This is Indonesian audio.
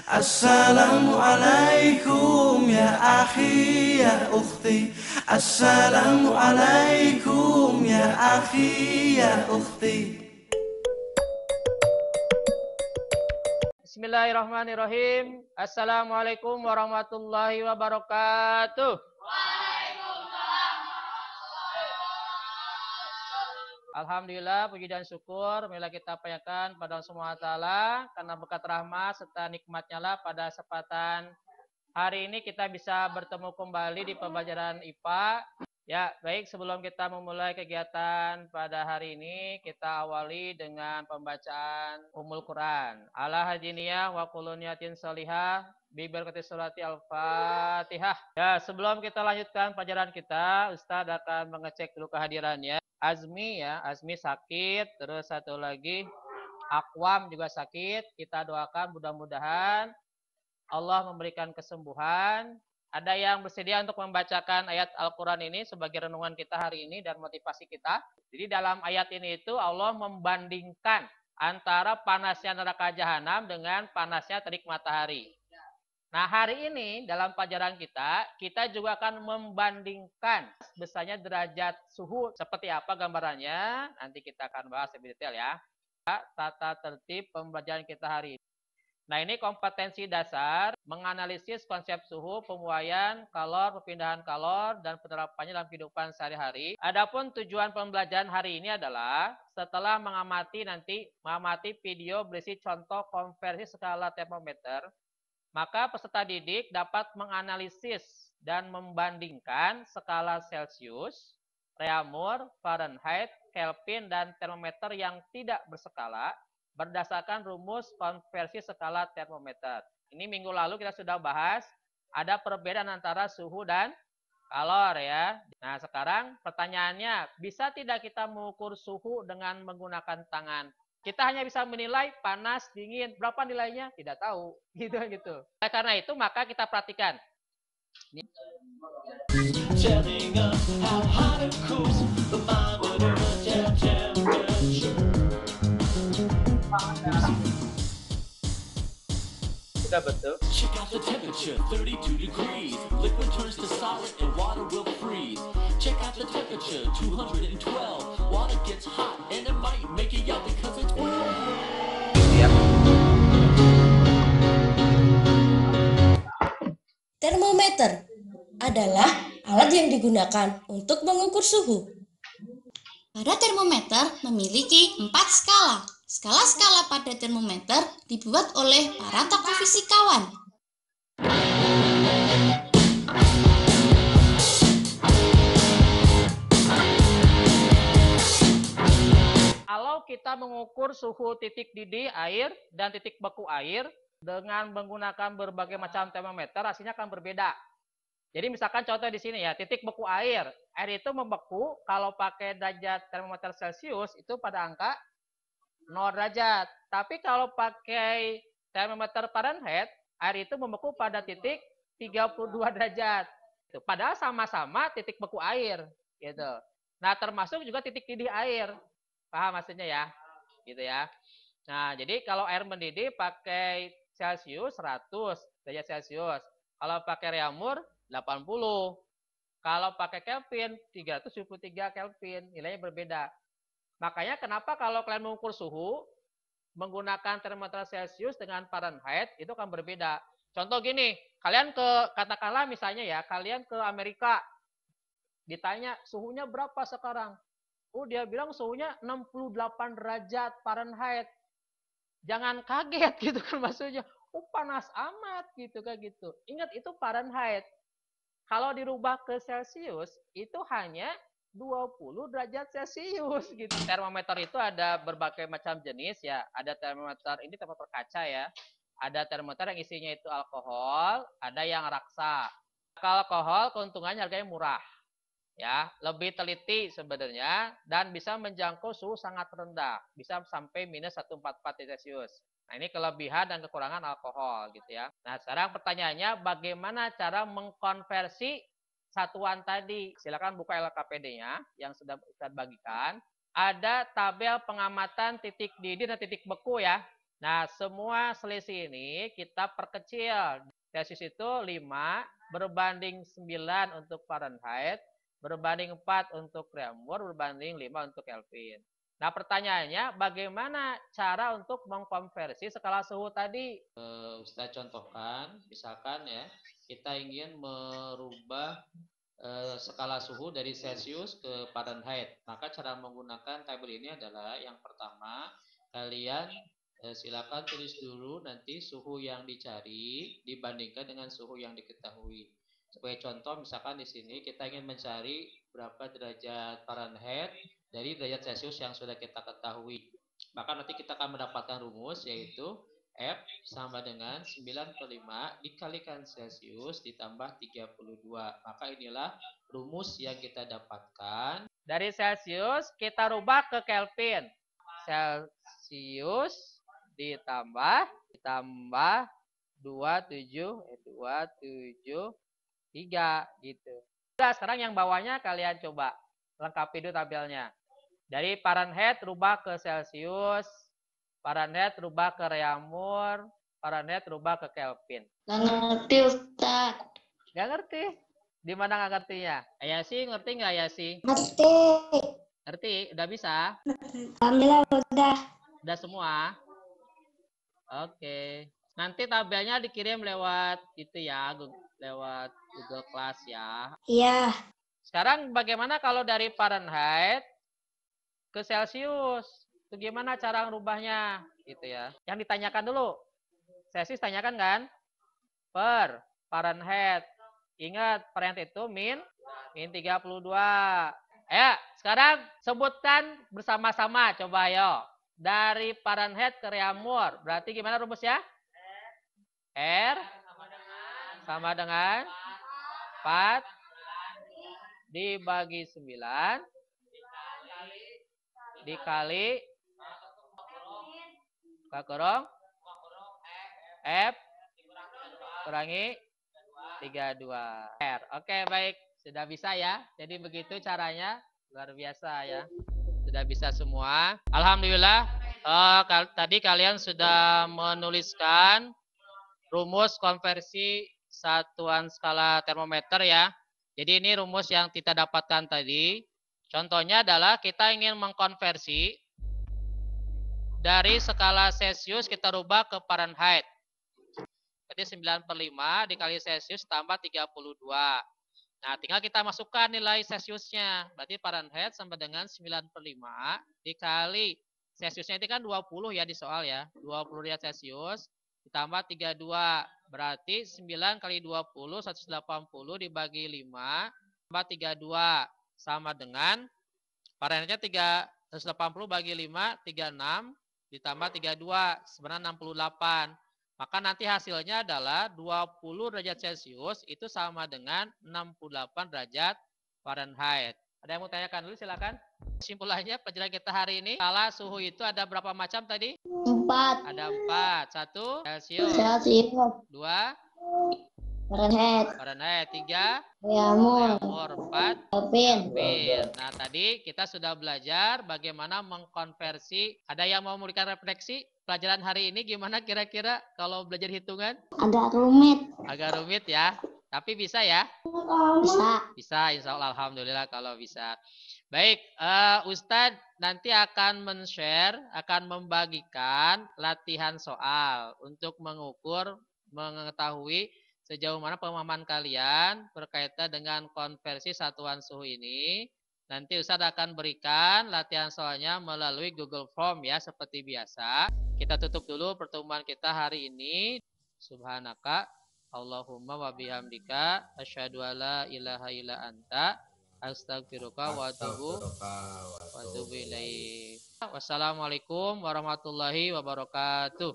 Assalamualaikum ya akhi ya ukhti. Assalamualaikum ya akhi ya ukhti. Bismillahirrahmanirrahim. Assalamualaikum warahmatullahi wabarakatuh. Alhamdulillah, puji dan syukur marilah kita panjatkan pada Allah Subhanahu wa taala karena berkat rahmat serta nikmatnya lah pada kesempatan hari ini kita bisa bertemu kembali di pembelajaran IPA. Ya, baik, sebelum kita memulai kegiatan pada hari ini, kita awali dengan pembacaan Ummul Quran. Ala hadiniyah wa kuluniyatin salihah bi barakati surati Al-Fatihah. Ya, sebelum kita lanjutkan pelajaran kita, Ustaz akan mengecek dulu kehadirannya. Azmi ya, Azmi sakit, terus satu lagi Akwam juga sakit. Kita doakan mudah-mudahan Allah memberikan kesembuhan. Ada yang bersedia untuk membacakan ayat Al-Quran ini sebagai renungan kita hari ini dan motivasi kita. Jadi dalam ayat ini itu Allah membandingkan antara panasnya neraka jahanam dengan panasnya terik matahari. Nah, hari ini dalam pelajaran kita juga akan membandingkan besarnya derajat suhu seperti apa gambarannya. Nanti kita akan bahas lebih detail ya. Tata tertib pembelajaran kita hari ini. Nah, ini kompetensi dasar menganalisis konsep suhu, pemuaian, kalor, perpindahan kalor, dan penerapannya dalam kehidupan sehari-hari. Adapun tujuan pembelajaran hari ini adalah setelah mengamati video berisi contoh konversi skala termometer, maka peserta didik dapat menganalisis dan membandingkan skala Celcius, Reaumur, Fahrenheit, Kelvin, dan termometer yang tidak berskala berdasarkan rumus konversi skala termometer. Ini minggu lalu kita sudah bahas ada perbedaan antara suhu dan kalor ya. Nah, sekarang pertanyaannya, bisa tidak kita mengukur suhu dengan menggunakan tangan? Kita hanya bisa menilai panas, dingin, berapa nilainya? Tidak tahu. Gitu. Nah, karena itu maka kita perhatikan. Sudah betul. Check out the temperature, 32 degrees. Liquid turns to solid and water will freeze. Check out the temperature, 212. Water gets hot and it might make it yellow because it's Termometer adalah alat yang digunakan untuk mengukur suhu. Pada termometer memiliki 4 skala. Skala-skala pada termometer dibuat oleh para tokoh fisikawan. Kalau kita mengukur suhu titik didih air dan titik beku air dengan menggunakan berbagai macam termometer, hasilnya akan berbeda. Jadi misalkan contoh di sini ya, titik beku air. Air itu membeku kalau pakai derajat termometer Celcius itu pada angka 0 derajat. Tapi kalau pakai termometer Fahrenheit, air itu membeku pada titik 32 derajat. Padahal sama-sama titik beku air, gitu. Nah, termasuk juga titik didih air. Paham maksudnya ya? Gitu ya. Nah, jadi kalau air mendidih pakai Celcius 100 derajat Celcius. Kalau pakai Reaumur 80. Kalau pakai Kelvin 373 Kelvin, nilainya berbeda. Makanya kenapa kalau kalian mengukur suhu menggunakan termometer Celcius dengan Fahrenheit itu akan berbeda. Contoh gini, kalian katakanlah misalnya ya, kalian ke Amerika ditanya suhunya berapa sekarang? Dia bilang suhunya 68 derajat Fahrenheit. Jangan kaget gitu kan maksudnya. Panas amat gitu kan gitu. Ingat itu Fahrenheit. Kalau dirubah ke Celcius itu hanya 20 derajat Celcius gitu. Termometer itu ada berbagai macam jenis ya. Ada termometer ini termometer kaca ya. Ada termometer yang isinya itu alkohol, ada yang raksa. Kalau alkohol keuntungannya harganya murah. Ya, lebih teliti sebenarnya dan bisa menjangkau suhu sangat rendah, bisa sampai minus 144 Celcius. Nah, ini kelebihan dan kekurangan alkohol gitu ya. Nah, sekarang pertanyaannya bagaimana cara mengkonversi satuan tadi? Silakan buka LKPD-nya yang sudah kita bagikan. Ada tabel pengamatan titik didih dan titik beku ya. Nah, semua selisih ini kita perkecil. Celsius itu 5 berbanding 9 untuk Fahrenheit, berbanding 4 untuk Reaumur, berbanding 5 untuk Kelvin. Nah, pertanyaannya bagaimana cara untuk mengkonversi skala suhu tadi? Ustaz contohkan, misalkan ya, kita ingin merubah skala suhu dari Celsius ke Fahrenheit. Maka cara menggunakan tabel ini adalah yang pertama, kalian silakan tulis dulu nanti suhu yang dicari dibandingkan dengan suhu yang diketahui. Sebagai contoh, misalkan di sini kita ingin mencari berapa derajat Fahrenheit dari derajat Celsius yang sudah kita ketahui. Maka nanti kita akan mendapatkan rumus yaitu F sama dengan 9/5 dikalikan Celsius ditambah 32. Maka inilah rumus yang kita dapatkan. Dari Celsius kita rubah ke Kelvin. Celsius ditambah 273 gitu. Nah, sekarang yang bawahnya kalian coba lengkapi dulu tabelnya. Dari Fahrenheit rubah ke Celsius, Fahrenheit rubah ke Reaumur, Fahrenheit rubah ke Kelvin. Nggak ngerti, Ustaz. Nggak ngerti? Di mana nggak ngertinya? Ayasi ngerti nggak Ayasi? Ngerti. Ngerti? Udah bisa? Alhamdulillah udah. Udah semua? Oke. Nanti tabelnya dikirim lewat itu ya, lewat Google Class ya. Iya. Sekarang bagaimana kalau dari Fahrenheit ke Celsius? Itu gimana cara ngerubahnya? Gitu ya. Yang ditanyakan dulu. Celsius tanyakan kan? Per Fahrenheit. Ingat, Fahrenheit itu min 32. Ayo, sekarang sebutkan bersama-sama. Coba ayo. Dari Fahrenheit ke Reaumur. Berarti gimana rumusnya? R sama dengan 4 dibagi 9 dikali kurang F kurangi 32 R. Oke, baik. Sudah bisa ya. Jadi begitu caranya. Luar biasa ya. Sudah bisa semua. Alhamdulillah. Tadi kalian sudah menuliskan rumus konversi satuan skala termometer ya. Jadi ini rumus yang kita dapatkan tadi. Contohnya adalah kita ingin mengkonversi dari skala Celsius kita rubah ke Fahrenheit. Jadi 9/5 dikali Celsius tambah 32. Nah, tinggal kita masukkan nilai Celsiusnya. Berarti Fahrenheit sama dengan 9/5 dikali Celsiusnya itu kan 20 ya di soal ya. 20 derajat Celsius ditambah 32. Berarti 9 kali 20, 180 dibagi 5 tambah 32. Sama dengan Fahrenheitnya 180 bagi 5, 36 ditambah 32. Sebenarnya 68. Maka nanti hasilnya adalah 20 derajat Celsius itu sama dengan 68 derajat Fahrenheit. Ada yang mau tanyakan dulu silakan. Kesimpulannya pelajaran kita hari ini, skala suhu itu ada berapa macam tadi? 4. Ada 4. 1 Celsius. 2 Fahrenheit. 3 Reaumur. 4 Kelvin. Nah, tadi kita sudah belajar bagaimana mengkonversi. Ada yang mau memberikan refleksi pelajaran hari ini gimana kira-kira kalau belajar hitungan? Agak rumit. Agak rumit ya. Tapi bisa ya? Bisa. Bisa, insya Allah. Alhamdulillah kalau bisa. Baik, Ustadz nanti akan men-share, akan membagikan latihan soal untuk mengukur, mengetahui sejauh mana pemahaman kalian berkaitan dengan konversi satuan suhu ini. Nanti Ustadz akan berikan latihan soalnya melalui Google Form ya, seperti biasa. Kita tutup dulu pertemuan kita hari ini. Subhanaka Allahumma wa bihamdika asyhadu alla ilaha illa anta astaghfiruka wa atubu ilaik. Wassalamualaikum warahmatullahi wabarakatuh.